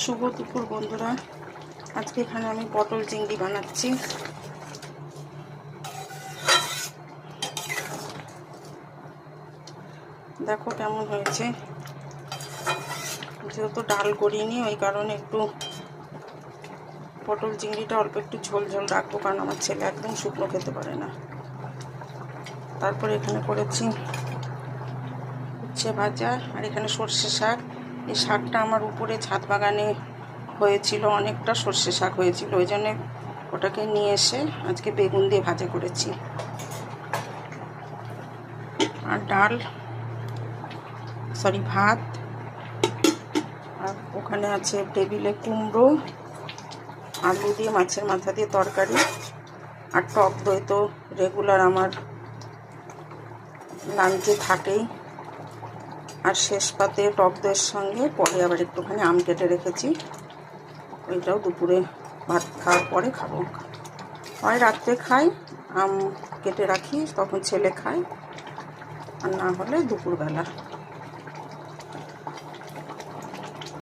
শুভ দুপুর বন্ধুরা। আজকে এখানে আমি পটল চিংড়ি বানাচ্ছি। দেখো কেমন হয়েছে। যেহেতু ডাল করিনি ওই কারণে একটু পটল চিংড়িটা অল্প একটু ঝোল ঝোল রাখবো, কারণ আমার ছেলে একদম শুকনো খেতে পারে না। তারপরে এখানে করেছি উচ্ছে ভাজা, আর এখানে সর্ষে শাক। এই শাকটা আমার উপরে ছাদ বাগানে হয়েছিল, অনেকটা সর্ষে শাক হয়েছিল, ওই জন্যে ওটাকে নিয়ে এসে আজকে বেগুন দিয়ে ভাজা করেছি। আর ডাল, ভাত। আর ওখানে আছে টেবিলে কুমড়ো, আলু দিয়ে মাছের মাথা দিয়ে তরকারি, আর টক দই তো রেগুলার আমার লাঞ্চে থাকেই। আর শেষ পাতে টক দইয়ের সঙ্গে পরে আবার একটুখানি আম কেটে রেখেছি, ওইটাও দুপুরে ভাত খাওয়ার পরে খাবো। হয় রাত্রে খাই, আম কেটে রাখি তখন ছেলে খায়, আর না হলে দুপুরবেলা।